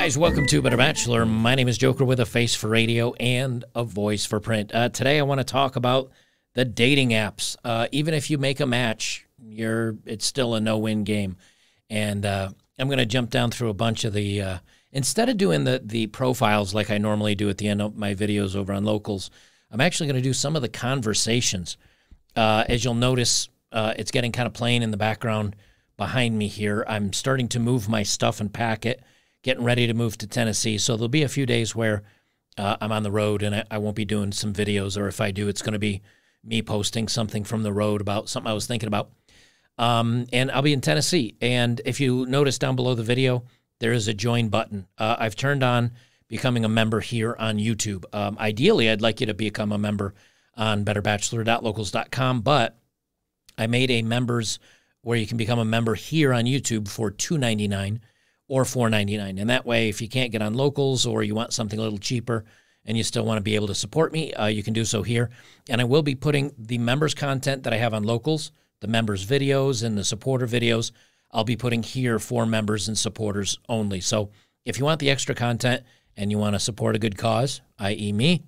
guys, welcome to Better Bachelor. My name is Joker with a face for radio and a voice for print. Today I want to talk about the dating apps. Even if you make a match, it's still a no-win game. And I'm going to jump down through a bunch of the, instead of doing the profiles like I normally do at the end of my videos over on Locals, I'm actually going to do some of the conversations. As you'll notice, it's getting kind of plain in the background behind me here. I'm starting to move my stuff and pack it, getting ready to move to Tennessee. So there'll be a few days where I'm on the road and I won't be doing some videos, or if I do, it's going to be me posting something from the road about something I was thinking about. And I'll be in Tennessee. And if you notice down below the video, there is a join button. I've turned on becoming a member here on YouTube. Ideally, I'd like you to become a member on betterbachelor.locals.com, but I made a members where you can become a member here on YouTube for $2.99 or $4.99. And that way, if you can't get on Locals or you want something a little cheaper and you still want to be able to support me, you can do so here. And I will be putting the members content that I have on Locals, the members videos and the supporter videos, I'll be putting here for members and supporters only. So if you want the extra content and you want to support a good cause, i.e. me,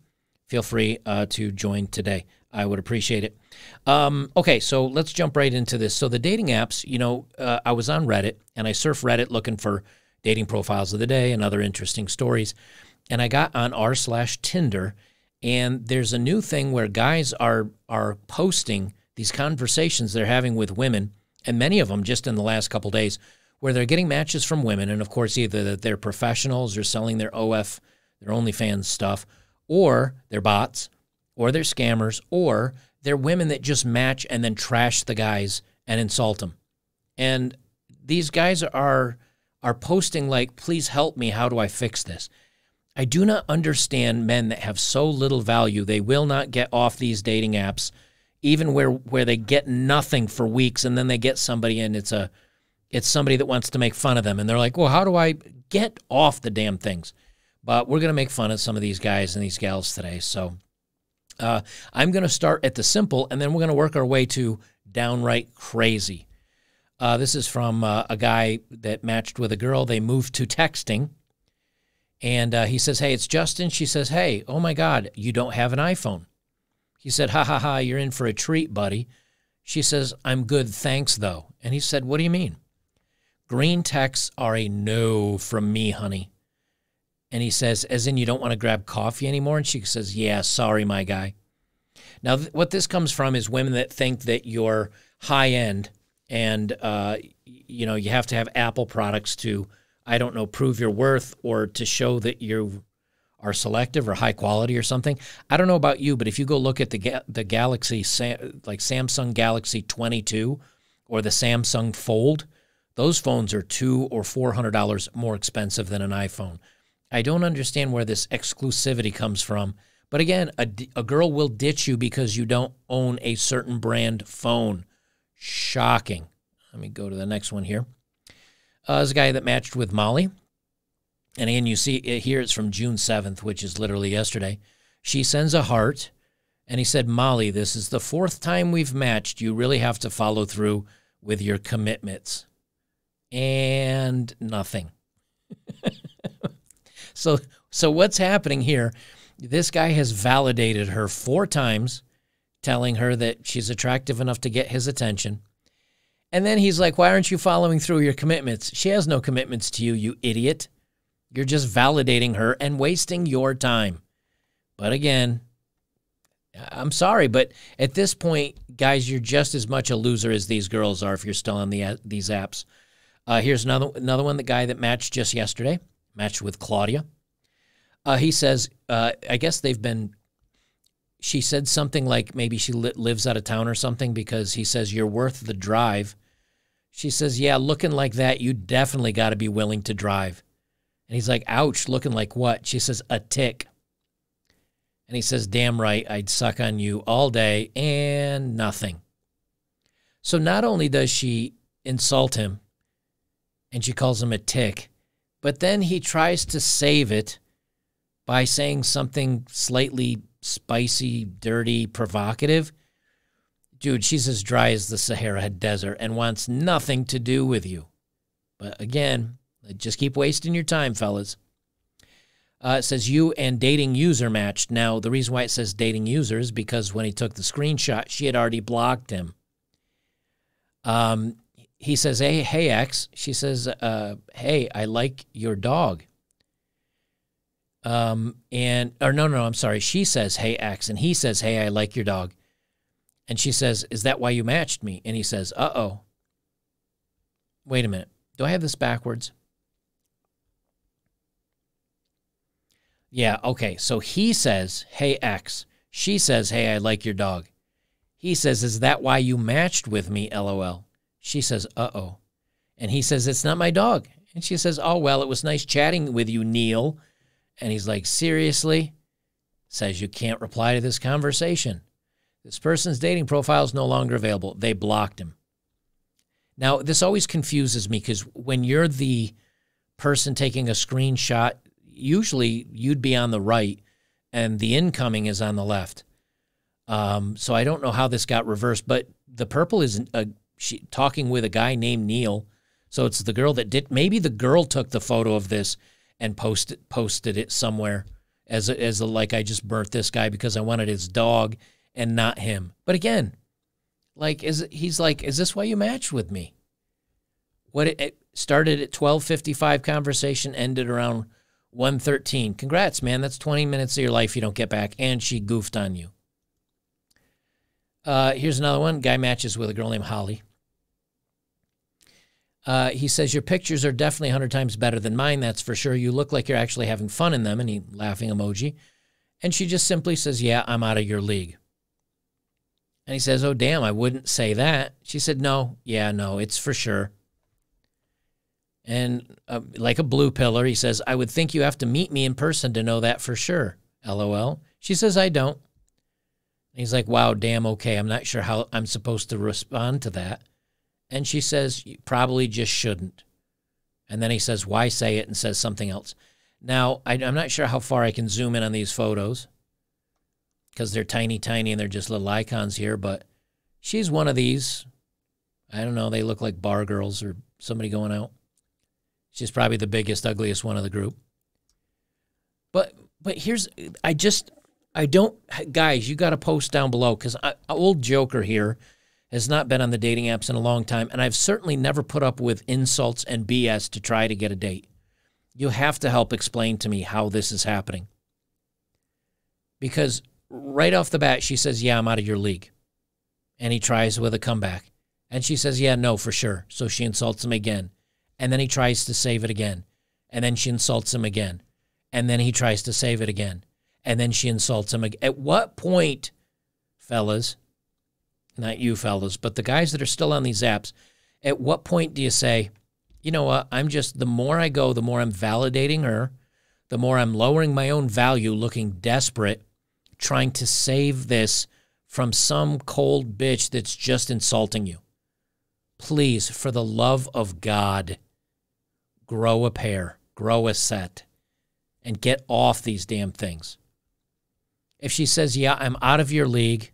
feel free to join today. I would appreciate it. Okay, so let's jump right into this. So the dating apps, you know, I was on Reddit, and I surf Reddit looking for dating profiles of the day and other interesting stories. And I got on r/Tinder, and there's a new thing where guys are posting these conversations they're having with women, and many of them just in the last couple days, where they're getting matches from women. And, of course, either that they're professionals or selling their their OnlyFans stuff, or they're bots, or they're scammers, or they're women that just match and then trash the guys and insult them. And these guys are posting like, please help me, how do I fix this? I do not understand men that have so little value, they will not get off these dating apps, even where they get nothing for weeks, and then they get somebody and it's somebody that wants to make fun of them. And they're like, well, how do I get off the damn things? But we're going to make fun of some of these guys and these gals today. So I'm going to start at the simple, and then we're going to work our way to downright crazy. This is from a guy that matched with a girl. They moved to texting, and he says, hey, it's Justin. She says, hey, oh, my God, you don't have an iPhone. He said, ha, ha, ha, you're in for a treat, buddy. She says, I'm good, thanks, though. And he said, what do you mean? Green texts are a no from me, honey. And he says, as in you don't want to grab coffee anymore? And she says, yeah, sorry, my guy. Now, what this comes from is women that think that you're high-end and, you know, you have to have Apple products to, I don't know, prove your worth or to show that you are selective or high quality or something. I don't know about you, but if you go look at the Galaxy, like Samsung Galaxy 22 or the Samsung Fold, those phones are $200 or $400 more expensive than an iPhone. I don't understand where this exclusivity comes from. But again, a girl will ditch you because you don't own a certain brand phone. Shocking. Let me go to the next one here. There's a guy that matched with Molly. And again, you see here it's from June 7th, which is literally yesterday. She sends a heart. And he said, Molly, this is the 4th time we've matched. You really have to follow through with your commitments. And nothing. So what's happening here? This guy has validated her 4 times, telling her that she's attractive enough to get his attention. And then he's like, why aren't you following through your commitments? She has no commitments to you, you idiot. You're just validating her and wasting your time. But again, I'm sorry, but at this point, guys, you're just as much a loser as these girls are if you're still on these apps. Here's another one, the guy that matched just yesterday. Matched with Claudia. He says, I guess she said something like maybe she lives out of town or something because he says, you're worth the drive. She says, yeah, looking like that, you definitely got to be willing to drive. And he's like, ouch, looking like what? She says, a tick. And he says, damn right, I'd suck on you all day and nothing. So not only does she insult him and she calls him a tick, but then he tries to save it by saying something slightly spicy, dirty, provocative. Dude, she's as dry as the Sahara Desert and wants nothing to do with you. But again, just keep wasting your time, fellas. It says you and dating user matched. Now, the reason why it says dating user is because when he took the screenshot, she had already blocked him. He says, hey, X. She says, hey, I like your dog. No, I'm sorry. She says, hey, X. And he says, hey, I like your dog. And she says, is that why you matched me? And he says, uh-oh. Wait a minute. Do I have this backwards? Yeah, okay. So he says, hey, X. She says, hey, I like your dog. He says, is that why you matched with me, LOL? She says, uh-oh. And he says, it's not my dog. And she says, oh, well, it was nice chatting with you, Neil. And he's like, seriously? Says you can't reply to this conversation. This person's dating profile is no longer available. They blocked him. Now, this always confuses me because when you're the person taking a screenshot, usually you'd be on the right and the incoming is on the left. So I don't know how this got reversed, but the purple is talking with a guy named Neil. So it's the girl that did. Maybe the girl took the photo of this and posted it somewhere as a like, I just burnt this guy because I wanted his dog and not him. But again, like, he's like, is this why you matched with me? What it started at 12:55 conversation, ended around 1:13. Congrats, man. That's 20 minutes of your life you don't get back. And she goofed on you. Here's another one. Guy matches with a girl named Holly. He says, your pictures are definitely 100 times better than mine. That's for sure. You look like you're actually having fun in them. And he laughing emoji. And she just simply says, yeah, I'm out of your league. And he says, oh, damn, I wouldn't say that. She said, no, yeah, no, it's for sure. And like a blue pillar, he says, I would think you have to meet me in person to know that for sure. LOL. She says, I don't. And he's like, wow, damn, okay. I'm not sure how I'm supposed to respond to that. And she says, you probably just shouldn't. And then he says, why say it, and says something else. Now, I'm not sure how far I can zoom in on these photos because they're tiny, tiny, and they're just little icons here. But she's one of these. I don't know. They look like bar girls or somebody going out. She's probably the biggest, ugliest one of the group. But here's, guys, you got to post down below because old Joker here has not been on the dating apps in a long time, and I've certainly never put up with insults and BS to try to get a date. You have to help explain to me how this is happening. Because right off the bat, she says, yeah, I'm out of your league. And he tries with a comeback. And she says, yeah, no, for sure. So she insults him again. And then he tries to save it again. And then she insults him again. And then he tries to save it again. And then she insults him again. At what point, fellas, not you fellas, but the guys that are still on these apps, at what point do you say, you know what, the more I go, the more I'm validating her, the more I'm lowering my own value, looking desperate, trying to save this from some cold bitch that's just insulting you. Please, for the love of God, grow a pair, grow a set, and get off these damn things. If she says, yeah, I'm out of your league,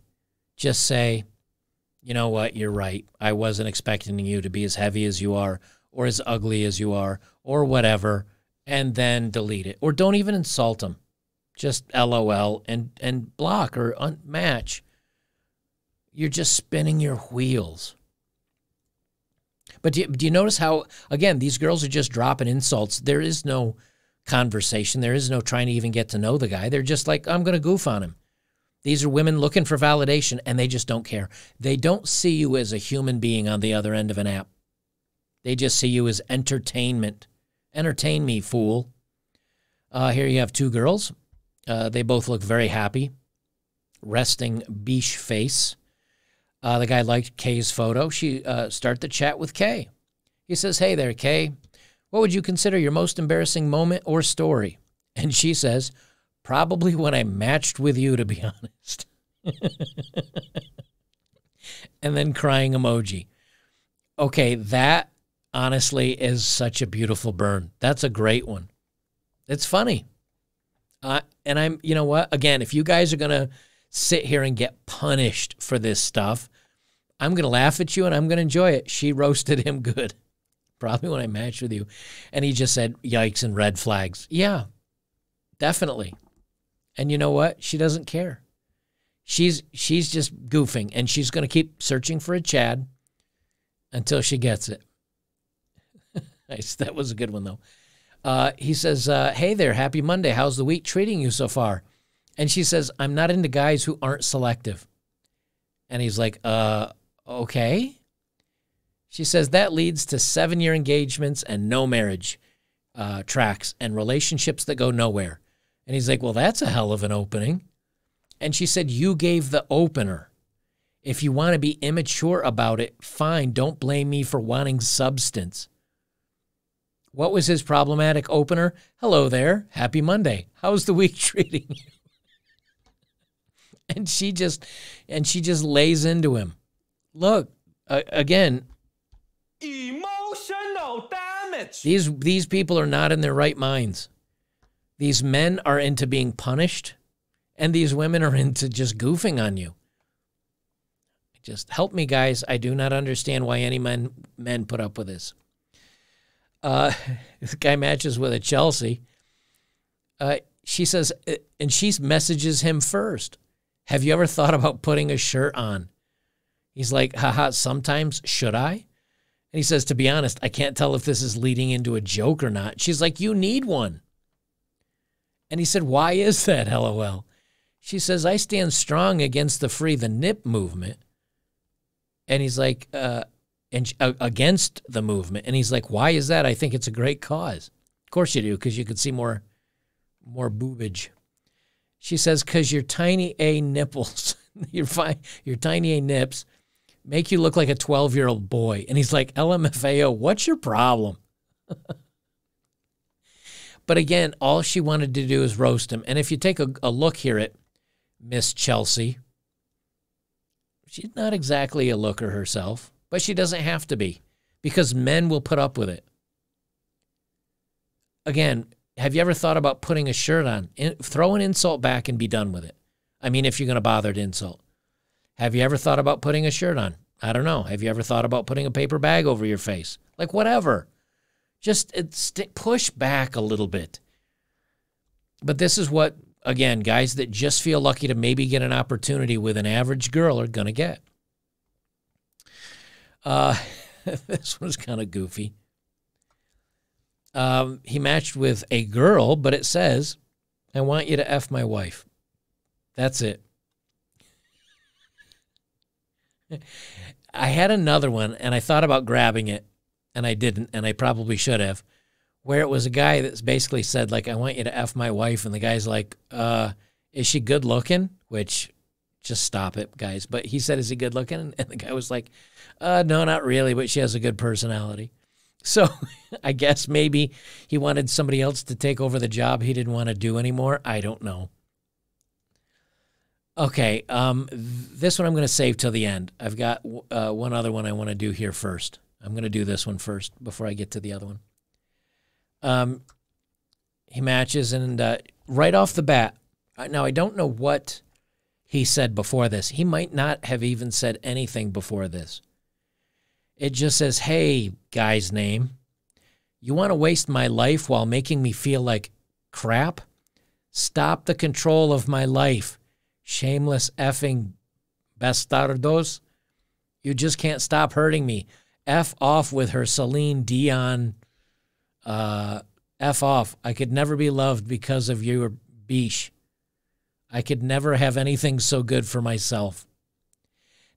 just say, you know what, you're right. I wasn't expecting you to be as heavy as you are or as ugly as you are or whatever, and then delete it. Or don't even insult them. Just LOL and block or unmatch. You're just spinning your wheels. But do you notice how, again, these girls are just dropping insults. There is no conversation. There is no trying to even get to know the guy. They're just like, I'm going to goof on him. These are women looking for validation, and they just don't care. They don't see you as a human being on the other end of an app. They just see you as entertainment. Entertain me, fool. Here you have two girls. They both look very happy. Resting beach face. The guy liked Kay's photo. She started the chat with Kay. He says, hey there, Kay. What would you consider your most embarrassing moment or story? And she says, probably when I matched with you, to be honest. And then crying emoji. Okay, that honestly is such a beautiful burn. That's a great one. It's funny. And you know what? Again, if you guys are going to sit here and get punished for this stuff, I'm going to laugh at you and I'm going to enjoy it. She roasted him good. Probably when I matched with you. And he just said, yikes and red flags. Yeah. definitely. And you know what? She doesn't care. She's just goofing, and she's going to keep searching for a Chad until she gets it. Nice. That was a good one, though. He says, hey there, happy Monday. How's the week treating you so far? And she says, I'm not into guys who aren't selective. And he's like, okay. She says, that leads to 7-year engagements and no marriage tracks and relationships that go nowhere. And he's like, well, that's a hell of an opening. And she said, you gave the opener. If you want to be immature about it, fine. Don't blame me for wanting substance. What was his problematic opener? Hello there. Happy Monday. How's the week treating you? And she just lays into him. Look, again, emotional damage. These people are not in their right minds. These men are into being punished, and these women are into just goofing on you. Just help me, guys. I do not understand why any men put up with this. This guy matches with a Chelsea. She says, and she messages him first. Have you ever thought about putting a shirt on? He's like, haha, sometimes. Should I? And he says, to be honest, I can't tell if this is leading into a joke or not. She's like, you need one. And he said, why is that, LOL? She says, I stand strong against the free the nip movement. And he's like, against the movement. And he's like, why is that? I think it's a great cause. Of course you do, because you could see more boobage. She says, because your tiny A nipples, your tiny A nips make you look like a 12-year-old boy. And he's like, LMFAO, what's your problem? But again, all she wanted to do is roast him. And if you take a look here at Miss Chelsea, she's not exactly a looker herself, but she doesn't have to be, because men will put up with it. Again, have you ever thought about putting a shirt on? Throw an insult back and be done with it. I mean, if you're going to bother to insult. Have you ever thought about putting a shirt on? I don't know. Have you ever thought about putting a paper bag over your face? Like, whatever. Just push back a little bit. But this is what, again, guys that just feel lucky to maybe get an opportunity with an average girl are going to get. This one's kind of goofy. He matched with a girl, but it says, I want you to F my wife. That's it. I had another one, and I thought about grabbing it, and I didn't, and I probably should have, where it was a guy that's basically said, like, I want you to F my wife, and the guy's like, is she good looking? Which, just stop it, guys. But he said, is he good looking? And the guy was like, no, not really, but she has a good personality. So I guess maybe he wanted somebody else to take over the job he didn't want to do anymore. I don't know. Okay, this one I'm going to save till the end. I've got one other one I want to do here first. I'm going to do this one first before I get to the other one. He matches, and right off the bat, now I don't know what he said before this. He might not have even said anything before this. It just says, hey, guy's name, you want to waste my life while making me feel like crap? Stop the control of my life. Shameless effing bastardos. You just can't stop hurting me. F off with her Celine Dion. F off. I could never be loved because of your biche. I could never have anything so good for myself.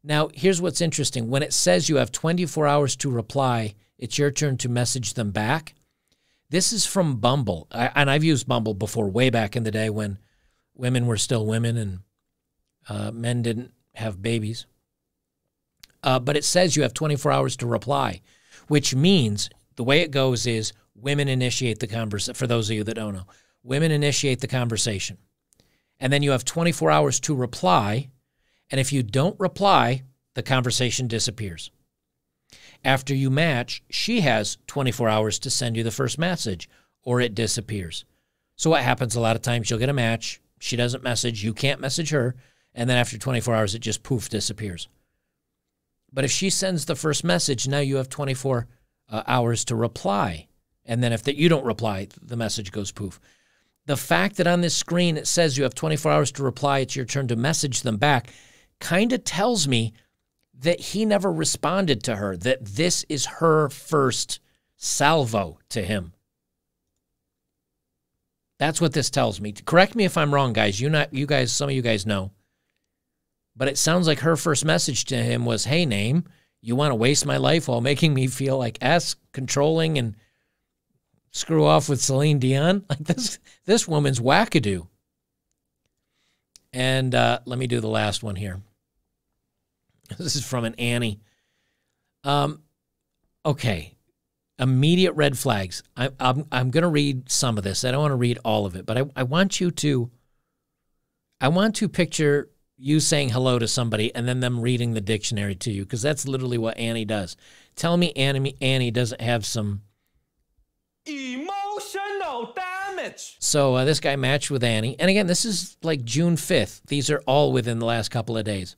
Now, here's what's interesting. When it says you have 24 hours to reply, it's your turn to message them back. This is from Bumble. And I've used Bumble before, way back in the day when women were still women and men didn't have babies. But it says you have 24 hours to reply, which means the way it goes is women initiate the conversation. For those of you that don't know, women initiate the conversation. And then you have 24 hours to reply. And if you don't reply, the conversation disappears. After you match, she has 24 hours to send you the first message, or it disappears. So what happens a lot of times, you'll get a match, she doesn't message, you can't message her, and then after 24 hours, it just poof, disappears. But if she sends the first message, now you have 24 hours to reply. And then if you don't reply, the message goes poof. The fact that on this screen it says you have 24 hours to reply, it's your turn to message them back, kind of tells me that he never responded to her, that this is her first salvo to him. That's what this tells me. Correct me if I'm wrong, guys. Some of you guys know. But it sounds like her first message to him was, hey, Name, you want to waste my life while making me feel like S, controlling, and screw off with Celine Dion? Like this woman's wackadoo. And let me do the last one here. This is from an Annie. Okay. Immediate red flags. I'm going to read some of this. I don't want to read all of it, but I want you to picture you saying hello to somebody and then them reading the dictionary to you, because that's literally what Annie does. Tell me Annie doesn't have some emotional damage. So this guy matched with Annie. And again, this is like June 5th. These are all within the last couple of days.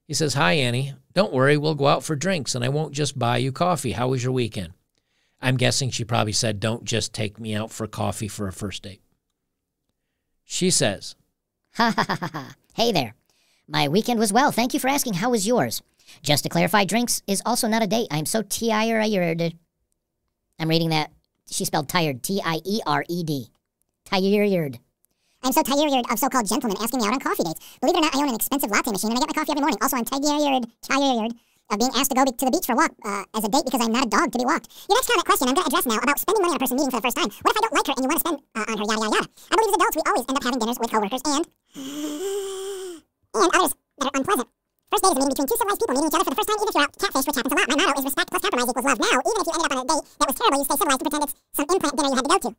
He says, hi, Annie. Don't worry. We'll go out for drinks, and I won't just buy you coffee. How was your weekend? I'm guessing she probably said, don't just take me out for coffee for a first date. She says, ha ha ha ha. Hey there. My weekend was well. Thank you for asking. How was yours? Just to clarify, drinks is also not a date. I'm so tired. I'm reading that. She spelled tired. T-I-E-R-E-D. Tired. I'm so tired of so-called gentlemen asking me out on coffee dates. Believe it or not, I own an expensive latte machine and I get my coffee every morning. Also, I'm tired of being asked to go to the beach for a walk as a date because I'm not a dog to be walked. Your next comment question I'm going to address now about spending money on a person meeting for the first time. What if I don't like her and you want to spend on her, yada, yada, yada? I believe as adults, we always end up having dinners with coworkers and others that are unpleasant. First date is a meeting between two civilized people meeting each other for the first time, even if you're out catfish, which happens a lot. My motto is respect plus compromise equals love. Now, even if you ended up on a date that was terrible, you stay civilized to pretend it's some implant dinner you had to go to.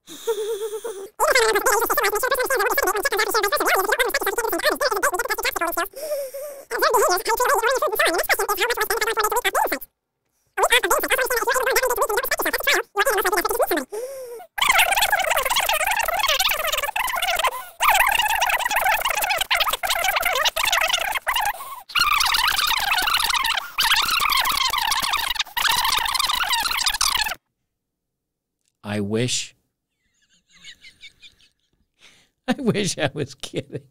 I wish I was kidding.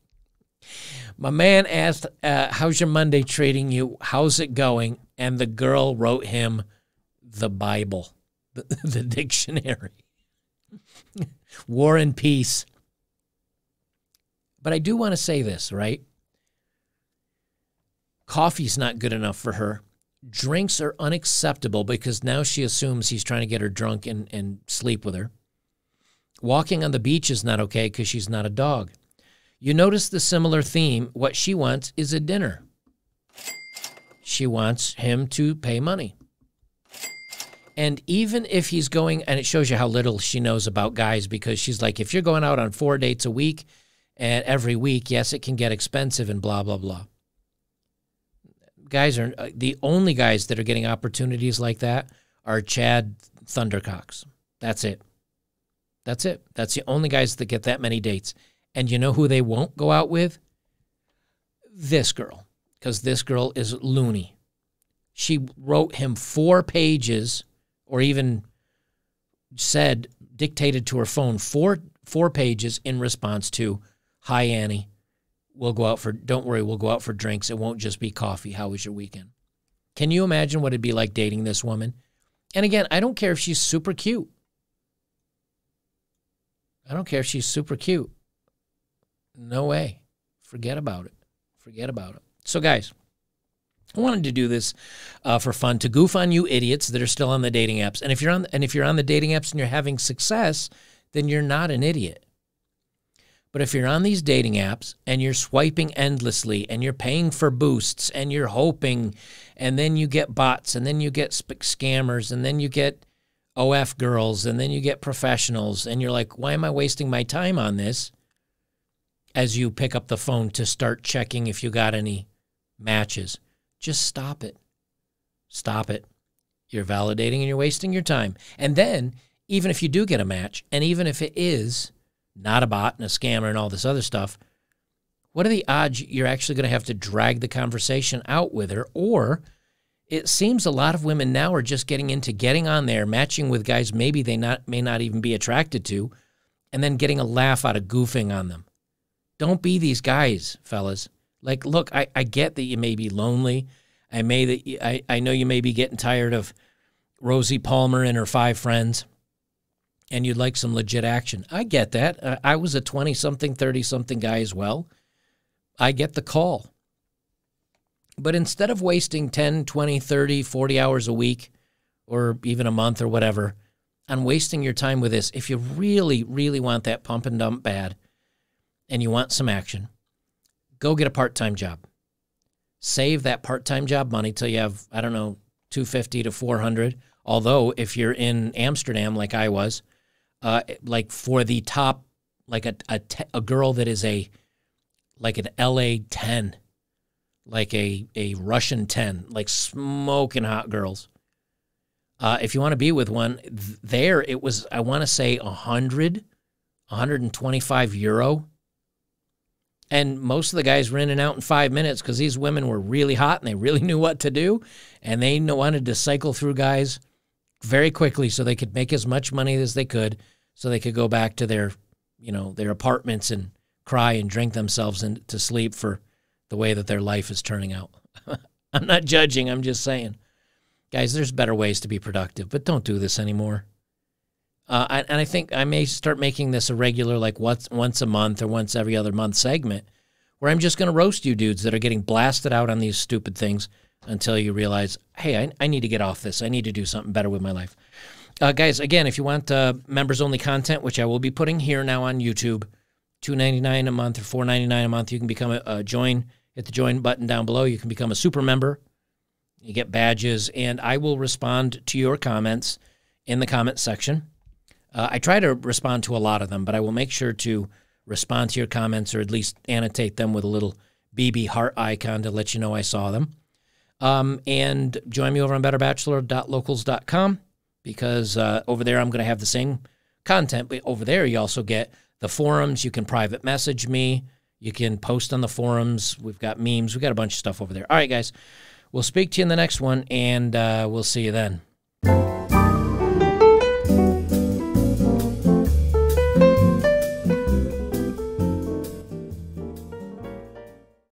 My man asked, how's your Monday treating you? How's it going? And the girl wrote him the Bible, the dictionary. War and Peace. But I do want to say this, right? Coffee's not good enough for her. Drinks are unacceptable because now she assumes he's trying to get her drunk and sleep with her. Walking on the beach is not okay because she's not a dog. You notice the similar theme. What she wants is a dinner. She wants him to pay money. And even if he's going, and it shows you how little she knows about guys, because she's like, if you're going out on 4 dates a week and every week, yes, it can get expensive and blah, blah, blah. Guys are the only guys that are getting opportunities like that are Chad Thundercocks. That's it. That's it. That's the only guys that get that many dates. And you know who they won't go out with? This girl. Because this girl is loony. She wrote him 4 pages, or even said, dictated to her phone, four pages in response to, hi, Annie. Don't worry, we'll go out for drinks. It won't just be coffee. How was your weekend? Can you imagine what it'd be like dating this woman? And again, I don't care if she's super cute. I don't care if she's super cute. No way. Forget about it. Forget about it. So, guys, I wanted to do this for fun, to goof on you idiots that are still on the dating apps. And if you're on the dating apps and you're having success, then you're not an idiot. But if you're on these dating apps and you're swiping endlessly and you're paying for boosts and you're hoping, and then you get bots and then you get scammers and then you get OF girls and then you get professionals, and you're like, why am I wasting my time on this? As you pick up the phone to start checking if you got any matches. Just stop it. Stop it. You're validating and you're wasting your time. And then, even if you do get a match, and even if it is not a bot and a scammer and all this other stuff, what are the odds you're actually going to have to drag the conversation out with her? Or it seems a lot of women now are just getting on there, matching with guys maybe they may not even be attracted to, and then getting a laugh out of goofing on them. Don't be these guys, fellas. Like, look, I get that you may be lonely. I know you may be getting tired of Rosie Palmer and her 5 friends, and you'd like some legit action. I get that. I was a 20-something, 30-something guy as well. I get the call. But instead of wasting 10, 20, 30, 40 hours a week, or even a month or whatever, on wasting your time with this, if you really, really want that pump and dump bad, and you want some action, go get a part-time job. Save that part-time job money till you have, I don't know, $250 to $400. Although if you're in Amsterdam like I was, like for the top, like a girl that is like an LA 10, like a Russian 10, like smoking hot girls. If you want to be with one, there it was, I want to say 125 euro. And most of the guys were in and out in 5 minutes because these women were really hot and they really knew what to do. And they wanted to cycle through guys very quickly so they could make as much money as they could so they could go back to their apartments and cry and drink themselves to sleep for the way that their life is turning out. I'm not judging. I'm just saying. Guys, there's better ways to be productive, but don't do this anymore. And I think I may start making this a regular, like once a month or once every other month segment where I'm just going to roast you dudes that are getting blasted out on these stupid things until you realize, hey, I need to get off this. I need to do something better with my life. Guys, again, if you want members-only content, which I will be putting here now on YouTube, $2.99 a month or $4.99 a month, you can become a join. Hit the join button down below. You can become a super member. You get badges, and I will respond to your comments in the comment section. I try to respond to a lot of them, but I will make sure to respond to your comments or at least annotate them with a little BB heart icon to let you know I saw them. And join me over on betterbachelor.locals.com because over there I'm going to have the same content, but over there you also get the forums. You can private message me. You can post on the forums. We've got memes. We've got a bunch of stuff over there. All right, guys. We'll speak to you in the next one, and we'll see you then.